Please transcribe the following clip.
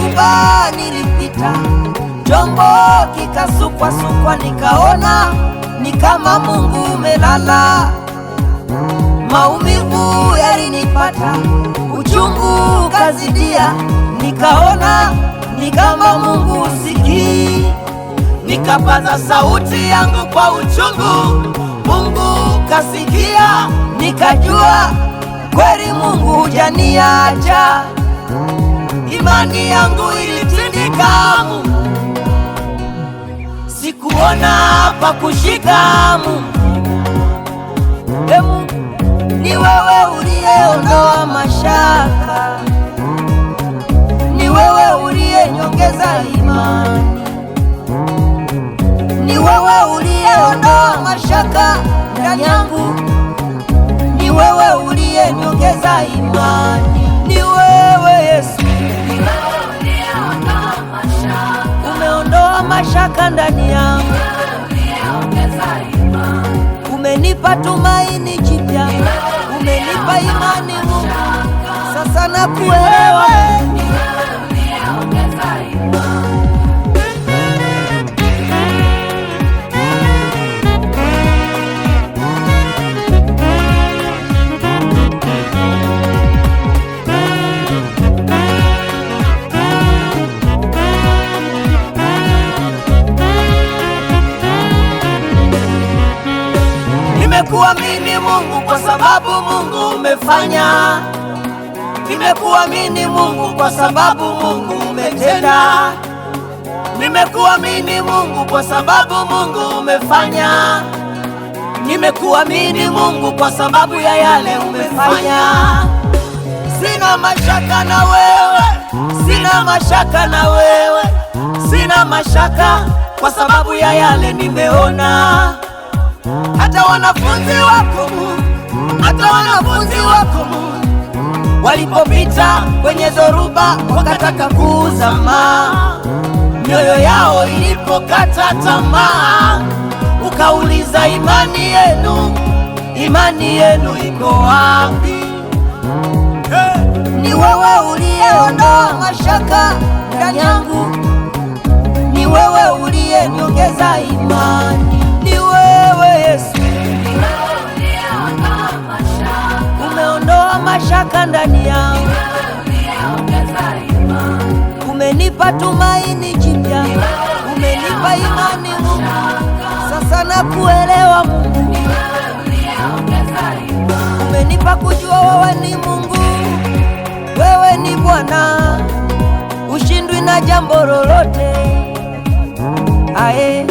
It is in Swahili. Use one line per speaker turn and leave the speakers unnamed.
dhoruba nilipita, chombo kikasukwa, nikaona ni kama Mungu umelala. Maumivu yalinipata, uchungu kazidia, nikaona ni kama Mungu usikii. Nikapaza sauti yangu kwa uchungu, Mungu kasikia. Nikajua kweli Mungu hujaniacha. Imani yangu ilitindika, sikuona pa kushika. Mungu, ni wewe uliyeondoa mashaka, ni wewe uliyenyongeza imani, ni wewe uliyeondoa mashaka ndani yangu, ni wewe uliyenyongeza imani. Ni wewe Yesu, ni wewe uliyeondoa mashaka, umeondoa mashaka ndani yangu, uliyeongeza imani, umenipa tumaini jipya, umenipa imani Mungu, sasa nakuelewa. Ni wewe uliyeongeza imani. Nimekuamini Mungu kwa sababu Mungu umefanya. Nimekuamini Mungu kwa sababu Mungu umetenda. Nimekuamini Mungu kwa sababu Mungu umefanya. Nimekuamini Mungu kwa sababu ya yale umefanya. Sina mashaka na wewe, sina mashaka na wewe, sina mashaka kwa sababu ya yale nimeona. Hata wanafunzi wako Mungu, hata wanafunzi wako Mungu, walipopita kwenye dhoruba wakataka kuzama, mioyo yao ilipokata tamaa, ukauliza imani yenu iko wapi? Ni wewe uliyeondoa mashaka ndani yangu, ni wewe uliyenyongeza imani. Ni wewe Yesu, ni wewe uliyeondoa mashaka, umeondoa mashaka ndani yangu, uliyeongeza imani, umenipa tumaini jipya, umenipa imani Mungu, sasa nakuelewa Mungu. Ni wewe uliyeongeza imani, umenipa kujua wewe ni Mungu, wewe ni Bwana, ushindwi na jambo lolote. Ae